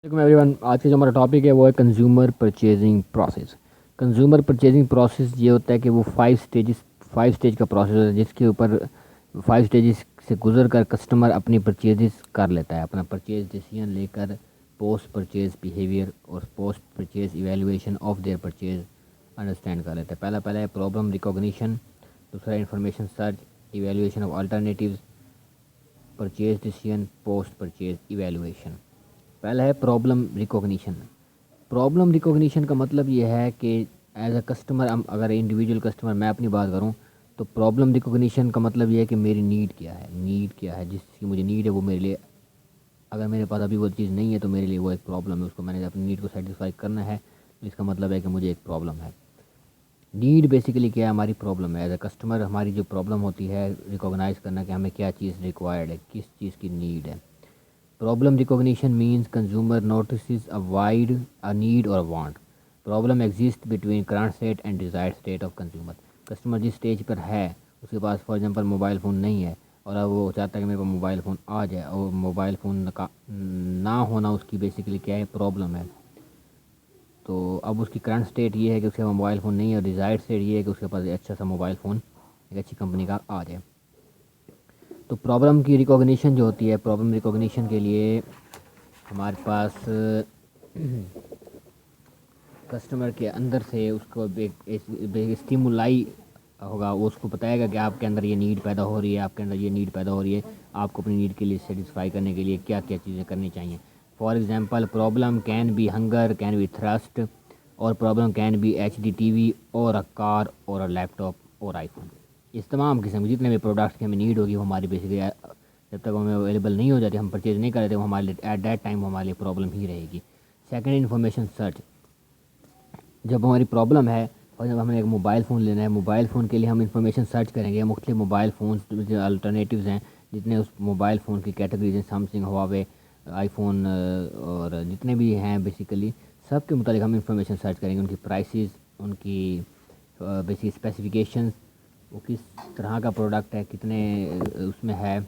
وعلیکم every one. آج کا جو ہمارا ٹاپک ہے وہ ہے consumer purchasing process. Consumer purchasing process یہ ہوتا ہے کہ وہ 5 اسٹیج کا پروسیس ہوتا ہے جس کے اوپر 5 اسٹیجز سے گزر کر کسٹمر اپنی پرچیزز کر لیتا ہے, اپنا پرچیز ڈیسیژن لے کر پوسٹ پرچیز بیہیویئر اور post purchase evaluation of their purchase understand کر لیتا ہے. پہلا ہے پرابلم ریکوگنیشن, دوسرا information search, evaluation of alternatives, purchase decision, post purchase evaluation. پہلا ہے پرابلم ریکوگنیشن. پرابلم ریکوگنیشن کا مطلب یہ ہے کہ ایز اے کسٹمر, اگر انڈیویجول کسٹمر میں اپنی بات کروں تو پرابلم ریکوگنیشن کا مطلب یہ ہے کہ میری نیڈ کیا ہے, جس کی مجھے نیڈ ہے وہ میرے لیے, اگر میرے پاس ابھی وہ چیز نہیں ہے تو میرے لیے وہ ایک پرابلم ہے. اس کو میں نے اپنی نیڈ کو سیٹسفائی کرنا ہے, اس کا مطلب ہے کہ مجھے ایک پرابلم ہے. نیڈ بیسیکلی کیا ہے, ہماری پرابلم ہے. ایز اے کسٹمر ہماری جو پرابلم ہوتی ہے ریکوگنائز کرنا کہ ہمیں کیا چیز ریکوائرڈ ہے, کس چیز کی نیڈ ہے. Problem recognition means consumer notices a void, a need or a want. Problem exists between current state and desired state of consumer. Customer جس اسٹیج پر ہے, اس کے پاس فار ایگزامپل موبائل فون نہیں ہے اور اب وہ چاہتا ہے کہ میرے پاس موبائل فون آ جائے, اور موبائل فون کا نہ ہونا اس کی بیسیکلی کیا ہے, پرابلم ہے. تو اب اس کی کرنٹ اسٹیٹ یہ ہے کہ اس کے پاس موبائل فون نہیں ہے, اور ڈیزائرڈ اسٹیٹ یہ ہے کہ اس کے پاس اچھا سا موبائل فون ایک اچھی کمپنی کا آ جائے. تو پرابلم کی ریکوگنیشن جو ہوتی ہے, پرابلم ریکوگنیشن کے لیے ہمارے پاس کسٹمر کے اندر سے اس کو اسٹیمولائی ہوگا, وہ اس کو بتائے گا کہ آپ کے اندر یہ نیڈ پیدا ہو رہی ہے, آپ کے اندر یہ نیڈ پیدا ہو رہی ہے, آپ کو اپنی نیڈ کے لیے سیٹسفائی کرنے کے لیے کیا کیا چیزیں کرنی چاہیے. For example problem can be hunger, can be thirst, اور problem can be H D T V اور اے کار اور اے لیپ ٹاپ اور آئی فون. اس تمام قسم کے جتنے بھی پروڈکٹس کی ہمیں نیڈ ہوگی وہ ہماری بیسکلی جب تک ہمیں اویلیبل نہیں ہو جاتی, ہم پرچیز نہیں کر رہتے, وہ ہمارے لیے ایٹ دیٹ ٹائم ہمارے لیے پرابلم ہی رہے گی. Second, information search. جب ہماری پرابلم ہے اور جب ہمیں ایک موبائل فون لینا ہے, موبائل فون کے لیے ہم انفارمیشن سرچ کریں گے. مختلف موبائل فونس جو الٹرنیٹیوز ہیں, جتنے اس موبائل فون کی کیٹیگریز ہیں, سیمسنگ, ہواوے, آئی فون اور جتنے بھی ہیں بیسیکلی سب کے متعلق ہم انفارمیشن سرچ کریں گے. ان کی پرائسز, ان کی بیسک اسپیسیفکیشنز, وہ کس طرح کا پروڈکٹ ہے, کتنے اس میں ہے,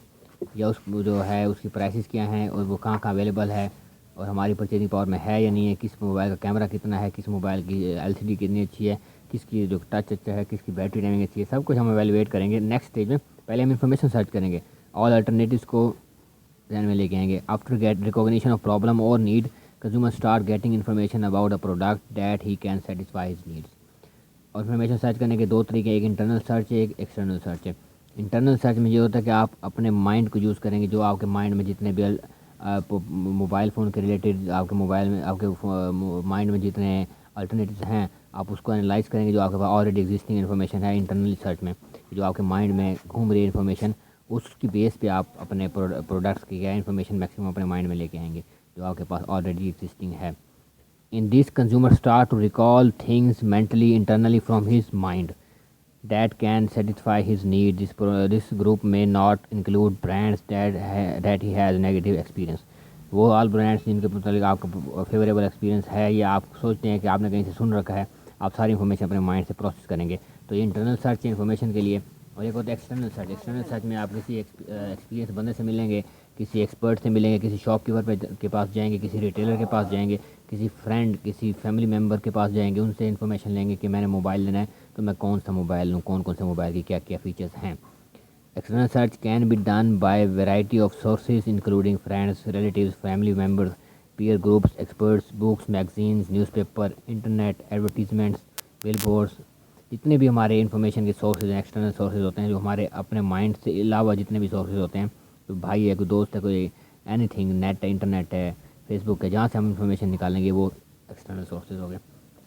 یا اس جو ہے اس کی پرائسز کیا ہیں, اور وہ کہاں کہاں اویلیبل ہے, اور ہماری پرچیزنگ پاور میں ہے یا نہیں ہے, کس موبائل کا کیمرہ کتنا ہے, کس موبائل کی ایل سی ڈی کتنی اچھی ہے, کس کی جو ٹچ اچھا ہے, کس کی بیٹری ٹائمنگ اچھی ہے, سب کچھ ہم ایویلویٹ کریں گے. نیکسٹ اسٹیج میں پہلے ہم انفارمیشن سرچ کریں گے, آل الٹرنیٹیوز کو ذہن میں لے کے آئیں گے. After get recognition of problem اور need, consumer start getting information about a product that he can satisfy his needs. اور انفارمیشن سرچ کرنے کے 2 طریقے, ایک انٹرنل سرچ ہے, ایک ایکسٹرنل سرچ ہے. انٹرنل سرچ میں یہ ہوتا ہے کہ آپ اپنے مائنڈ کو یوز کریں گے, جو آپ کے مائنڈ میں جتنے بھی موبائل فون کے ریلیٹڈ آپ کے موبائل میں آپ کے مائنڈ میں جتنے الٹرنیٹیوز ہیں, آپ اس کو انالائز کریں گے, جو آپ کے پاس آلریڈی ایگزسٹنگ انفارمیشن ہے انٹرنل سرچ میں, جو آپ کے مائنڈ میں گھوم رہی ہے انفارمیشن, اس کی بیس پہ آپ اپنے پروڈکٹس کی کیا انفارمیشن میکسیمم اپنے مائنڈ میں لے کے آئیں گے, جو آپ کے پاس آلریڈی ایگزسٹنگ ہے. In this, consumer start to recall things mentally internally from his mind that can satisfy his need. This group may not include brands that he has negative experience. وہ آل برانڈس جن کے متعلق آپ کا favourable experience ہے, یا آپ سوچتے ہیں کہ آپ نے کہیں سے سن رکھا ہے, آپ ساری انفارمیشن اپنے مائنڈ سے پروسیس کریں گے. تو یہ انٹرنل سرچ انفارمیشن کے لیے. اور ایک ہوتا ہے ایکسٹرنل سرچ. ایکسٹرنل سرچ میں آپ کسی ایکسپیرینس بندے سے ملیں گے, کسی ایکسپرٹ سے ملیں گے, کسی شاپ کیپر کے پاس جائیں گے, کسی ریٹیلر کے پاس جائیں گے, کسی فرینڈ, کسی فیملی ممبر کے پاس جائیں گے, ان سے انفارمیشن لیں گے کہ میں نے موبائل لینا ہے, تو میں کون سا موبائل لوں, کون سے موبائل کی کیا کیا فیچرز ہیں. External search can be done by a variety of sources including friends, relatives, family members, peer groups, experts, books, magazines, newspaper, internet, advertisements, billboards. جتنے بھی ہمارے انفارمیشن کے سورسز ہیں, ایکسٹرنل سورسز ہوتے ہیں, جو ہمارے اپنے مائنڈ سے علاوہ جتنے بھی سورسز ہوتے ہیں, تو بھائی ہے, کوئی دوست ہے, کوئی اینی تھنگ, نیٹ ہے, انٹرنیٹ ہے, فیس بک ہے, جہاں سے ہم انفارمیشن نکالیں گے وہ ایکسٹرنل سورسز ہو گئے.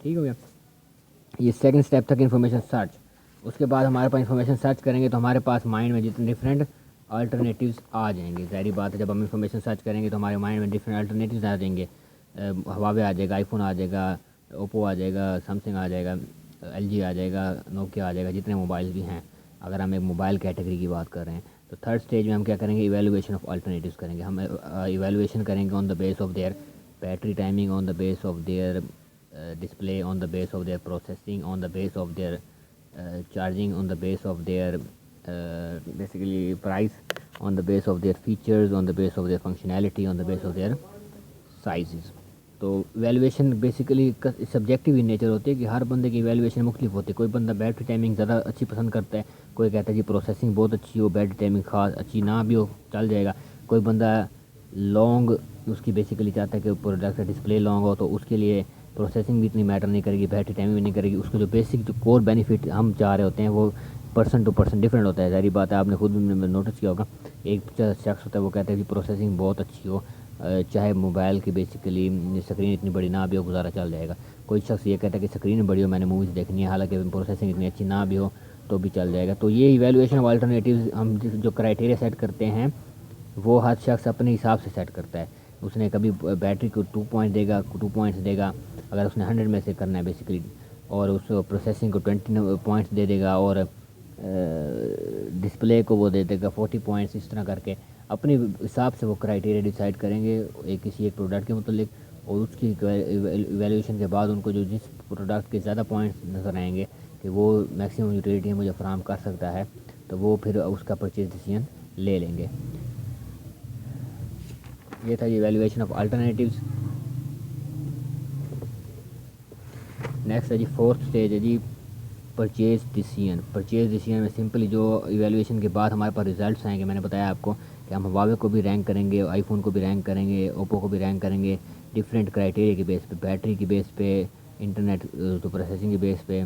ٹھیک ہو گیا. یہ سیکنڈ اسٹیپ تک انفارمیشن سرچ. اس کے بعد ہمارے پاس انفارمیشن سرچ کریں گے تو ہمارے پاس مائنڈ میں جتنے ڈفرینٹ الٹرنیٹیوز آ جائیں گے. ظاہری بات ہے, جب ہم انفارمیشن سرچ کریں گے تو ہمارے مائنڈ میں ڈفرینٹ الٹرنیٹیوز آ جائیں گے. ہواوے آ جائے گا, آئی فون آ جائے گا, اوپو آ جائے گا, سیمسنگ آ جائے گا, ایل جی آ جائے گا, نوکیا آ جائے گا, جتنے موبائل بھی ہیں. اگر ہم ایک موبائل کیٹیگری کی بات کر رہے ہیں تو تھرڈ اسٹیج میں ہم کیا کریں گے, ایویلویشن آف الٹرنیٹیوز کریں گے. ہم ایویلویشن کریں گے on the base of their battery timing, on the base of their display, on the base of their processing, on the base of their charging, on the base of their basically price, on the base of their features, on the base of their functionality, on the base of their sizes. تو evaluation basically subjective in nature ہوتی ہے کہ ہر بندے کی evaluation مختلف ہوتی ہے. کوئی بندہ بیٹری ٹائمنگ زیادہ اچھی پسند کرتا ہے, کوئی کہتا ہے جی پروسیسنگ بہت اچھی ہو, بیٹری ٹائمنگ خاص اچھی نہ بھی ہو چل جائے گا. کوئی بندہ لانگ اس کی بیسیکلی چاہتا ہے کہ پروڈکٹ ڈسپلے لانگ ہو, تو اس کے لیے پروسیسنگ بھی اتنی میٹر نہیں کرے گی, بیٹری ٹائمنگ بھی نہیں کرے گی. اس کو جو بیسک جو کور بینیفٹ ہم چاہ رہے ہوتے ہیں وہ پرسن ٹو پرسن ڈفرینٹ ہوتا ہے. ظاہری بات ہے, آپ نے خود بھی نوٹس کیا ہوگا. ایک شخص ہوتا ہے وہ کہتا ہے کہ پروسیسنگ بہت اچھی ہو, چاہے موبائل کی بیسیکلی اسکرین اتنی بڑی نہ بھی ہو, گزارا چل جائے گا. کوئی شخص یہ کہتا ہے کہ اسکرین بڑی ہو, میں نے موویز دیکھنی ہے, حالانکہ پروسیسنگ اتنی اچھی نہ بھی ہو تو بھی چل جائے گا. تو یہ ایویلویشن آف الٹرنیٹیوز ہم جو کرائٹیریا سیٹ کرتے ہیں وہ ہر شخص اپنے حساب سے سیٹ کرتا ہے. اس نے کبھی بیٹری کو 2 پوائنٹ دے گا, 2 پوائنٹس دے گا اگر اس نے 100 میں سے کرنا ہے بیسیکلی, اور اس پروسیسنگ کو 20 پوائنٹس دے دے گا, اور ڈسپلے کو وہ دے دے گا 40 پوائنٹس. اس طرح کر کے اپنے حساب سے وہ کرائٹیریا ڈیسائیڈ کریں گے کسی ایک پروڈکٹ کے متعلق, اور اس کی ایویلویشن کے بعد ان کو جو جس پروڈکٹ کے زیادہ پوائنٹس نظر آئیں گے کہ وہ میکسیمم یوٹیلیٹی مجھے فراہم کر سکتا ہے, تو وہ پھر اس کا پرچیز ڈیسیژن لے لیں گے. یہ تھا جی ایویلویشن آف الٹرنیٹیوز. نیکسٹ ہے جی فورتھ اسٹیج ہے جی پرچیز ڈیسیژن. پرچیز ڈیسیژن میں سمپلی جو ایویلویشن کے بعد ہمارے پاس ریزلٹس آئیں گے, میں نے بتایا آپ کو کہ ہم ہواوے کو بھی رینک کریں گے, آئی فون کو بھی رینک کریں گے, اوپو کو بھی رینک کریں گے ڈفرینٹ کرائٹیریا کی بیس پہ, بیٹری کی بیس پہ, انٹرنیٹ تو پروسیسنگ کی بیس پہ,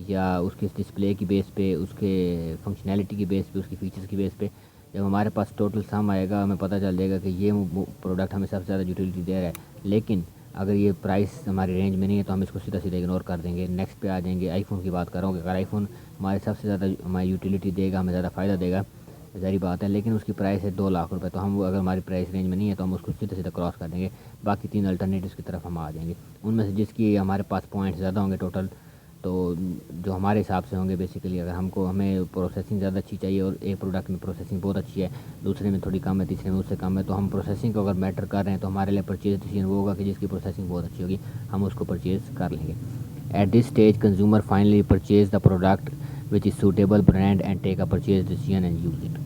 یا اس کے ڈسپلے کی بیس پہ, اس کے فنکشنالٹی کی بیس پہ, اس کی فیچرز کی بیس پہ. جب ہمارے پاس ٹوٹل سم آئے گا ہمیں پتہ چل جائے گا کہ یہ پروڈکٹ ہمیں سب سے زیادہ یوٹیلیٹی دے رہا ہے. لیکن اگر یہ پرائس ہماری رینج میں نہیں ہے تو ہم اس کو سیدھا سیدھا اگنور کر دیں گے. نیکسٹ پہ آ جائیں گے. آئی فون کی بات کروں کہ اگر آئی فون ہمارے سب سے زیادہ ہماری یوٹیلیٹی دے گا, ہمیں زیادہ فائدہ دے گا, ظاہری بات ہے, لیکن اس کی پرائس ہے 2 لاکھ روپے, تو ہم اگر ہماری پرائس رینج میں نہیں ہے تو ہم اس کو سیدھا سیدھا کراس کر دیں گے. باقی 3 الٹرنیٹیوز کی طرف ہم آ جائیں گے. ان میں سے جس کی ہمارے پاس پوائنٹس زیادہ ہوں گے ٹوٹل, تو جو ہمارے حساب سے ہوں گے بیسیکلی, اگر ہمیں پروسیسنگ زیادہ اچھی چاہیے اور ایک پروڈکٹ میں پروسیسنگ بہت اچھی ہے, دوسرے میں تھوڑی کم ہے, تیسرے میں اس سے کم ہے, تو ہم پروسیسنگ کو اگر میٹر کر رہے ہیں تو ہمارے لیے پرچیز ڈیسیژن وہ ہوگا کہ جس کی پروسیسنگ بہت اچھی ہوگی, ہم اس کو پرچیز کر لیں گے. At this stage consumer finally purchase the product which is suitable brand and take a purchase decision and use it.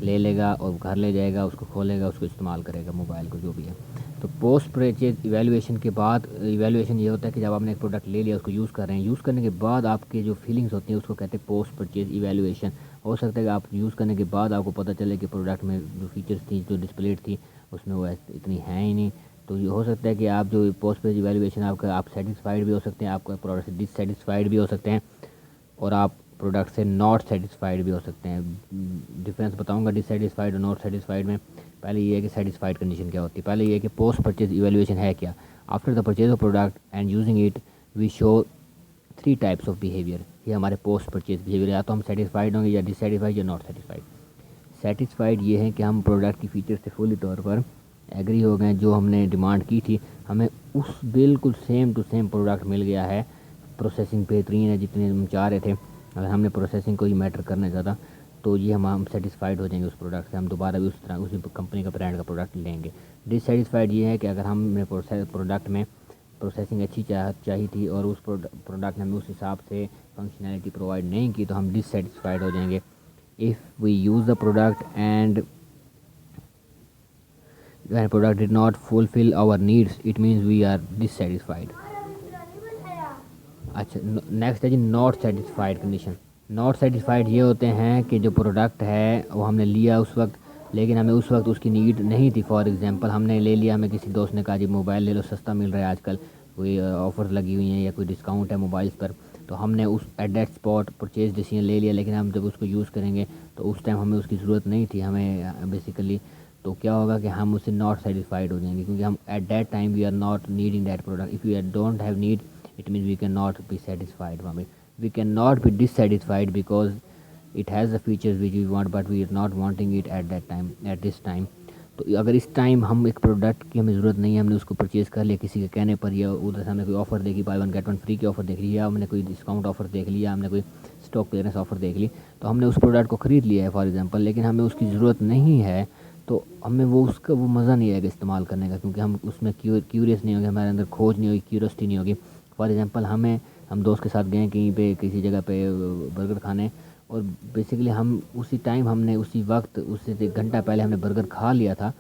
لے لے گا اور گھر لے جائے گا, اس کو کھولے گا, اس کو استعمال کرے گا, موبائل کو جو بھی ہے. تو پوسٹ پرچیز ایویلویشن کے بعد, ایویلویشن یہ ہوتا ہے کہ جب آپ نے ایک پروڈکٹ لے لیا, اس کو یوز کر رہے ہیں, یوز کرنے کے بعد آپ کے جو فیلنگس ہوتی ہیں اس کو کہتے ہیں پوسٹ پرچیز ایویلویشن. ہو سکتا ہے کہ آپ یوز کرنے کے بعد آپ کو پتہ چلے کہ پروڈکٹ میں جو فیچرس تھیں, جو ڈسپلے تھی, اس میں وہ اتنی ہیں ہی نہیں. تو یہ ہو سکتا ہے کہ آپ جو پوسٹ پرچیز ایویلویشن آپ سیٹسفائیڈ بھی ہو سکتے ہیں, آپ کا پروڈکٹ سے ڈس سیٹسفائیڈ بھی ہو سکتے ہیں, اور آپ پروڈکٹ سے ناٹ سیٹسفائیڈ بھی ہو سکتے ہیں. ڈفرینس بتاؤں گا ڈس سیٹسفائیڈ اور ناٹ سیٹسفائیڈ میں. پہلے یہ ہے کہ سیٹسفائیڈ کنڈیشن کیا ہوتی ہے. پہلے یہ ہے کہ پوسٹ پرچیز ایویلویشن ہے کیا. After the purchase of product and using it we show 3 types of behaviour. یہ ہمارے پوسٹ پرچیز بیہیویئر, یا تو ہم سیٹسفائیڈ ہوں گے, یا ڈس سیٹسفائیڈ, یا ناٹ سیٹسفائیڈ. سیٹسفائیڈ یہ ہے کہ ہم پروڈکٹ کی فیچر سے فلی طور پر ایگری ہو گئے, جو ہم نے ڈیمانڈ کی تھی ہمیں اس بالکل سیم ٹو سیم پروڈکٹ مل گیا ہے, پروسیسنگ بہترین ہے جتنے ہم چاہ رہے تھے. اگر ہم نے پروسیسنگ کو ہی میٹر کرنا ہے زیادہ, تو یہ ہم سیٹسفائیڈ ہو جائیں گے اس پروڈکٹ سے, ہم دوبارہ بھی اس طرح اسی کمپنی کا برانڈ کا پروڈکٹ لیں گے. ڈس سیٹسفائیڈ یہ ہے کہ اگر ہم نے پروڈکٹ میں پروسیسنگ اچھی چاہی تھی اور اس پروڈکٹ نے ہمیں اس حساب سے فنکشنالٹی پرووائڈ نہیں کی, تو ہم ڈس سیٹسفائیڈ ہو جائیں گے. If we use the product and when product did not fulfill our needs, it means we are dissatisfied. اچھا, نیکسٹ ہے جی not satisfied condition. Not satisfied یہ ہوتے ہیں کہ جو پروڈکٹ ہے وہ ہم نے لیا اس وقت, لیکن ہمیں اس وقت اس کی نیڈ نہیں تھی. فار ایگزامپل ہم نے لے لیا, ہمیں کسی دوست نے کہا جی موبائل لے لو, سستا مل رہا ہے آج کل, کوئی آفر لگی ہوئی ہیں یا کوئی ڈسکاؤنٹ ہے موبائلس پر, تو ہم نے اس at that spot purchase decision لے لیا. لیکن ہم جب اس کو یوز کریں گے تو اس ٹائم ہمیں اس کی ضرورت نہیں تھی ہمیں بیسیکلی, تو کیا ہوگا کہ ہم اس سے ناٹ سیٹسفائیڈ ہو جائیں گے, کیونکہ ہم at that time we are not needing that product. If you don't have need, it means we cannot be satisfied from it. We cannot be dissatisfied because it has the features which we want, but we are not wanting it at that time, at this time. تو اگر اس time ہم ایک product کی ہمیں ضرورت نہیں ہے, ہم نے اس کو پرچیز کر لیا کسی کے کہنے پر, یا ادھر سے ہم نے کوئی آفر دیکھی, بائی 1 get 1 فری کی آفر دیکھ لی, یا ہم نے کوئی ڈسکاؤنٹ آفر دیکھ لی, یا ہم نے کوئی اسٹاک کلیئرنس آفر دیکھ لی, تو ہم نے اس پروڈکٹ کو خرید لیا ہے فار ایگزامپل, لیکن ہمیں اس کی ضرورت نہیں ہے, تو ہمیں اس کا وہ مزہ نہیں آئے گا استعمال کرنے کا, کیونکہ ہم اس میں کیوریس نہیں ہوں گے, ہمارے اندر کھوج نہیں ہوگی, کیوریوسٹی نہیں ہوگی. فار ایگزامپل ہم دوست کے ساتھ گئے کہیں پہ کسی جگہ پہ برگر کھانے, اور بیسیکلی ہم اسی ٹائم ہم نے اسی وقت اس سے 1 گھنٹہ پہلے ہم نے برگر کھا لیا تھا,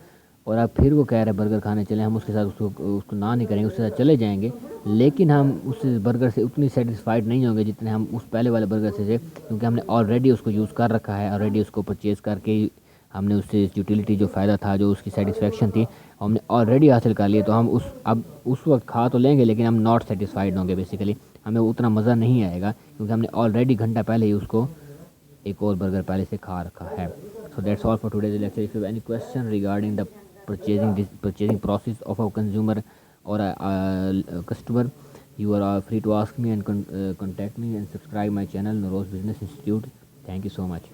اور آپ پھر وہ کہہ رہے ہیں برگر کھانے چلیں، ہم اس کے ساتھ اس کو نہ نہیں کریں گے، اس کے ساتھ چلے جائیں گے، لیکن ہم اس برگر سے اتنی سیٹسفائڈ نہیں ہوں گے جتنے ہم اس پہلے والے برگر سے تھے، کیونکہ ہم نے آلریڈی اس کو یوز کر رکھا ہے، آلریڈی اس کو پرچیز کر کے ہم نے اس سے یوٹیلیٹی جو فائدہ تھا، جو اس کی سیٹسفیکشن تھی، ہم نے آلریڈی حاصل کر لی، تو ہم اب اس وقت کھا تو لیں گے لیکن ہم ناٹ سیٹسفائڈ ہوں گے بیسیکلی، ہمیں اتنا مزہ نہیں آئے گا کیونکہ ہم نے آلریڈی گھنٹہ پہلے ہی اس کو ایک اور برگر پہلے سے کھا رکھا ہے. So that's all for today's lecture. If you have any question regarding the purchasing process of a consumer or a customer, you are free to ask me and contact me and subscribe my channel Noroz Business Institute. Thank you so much.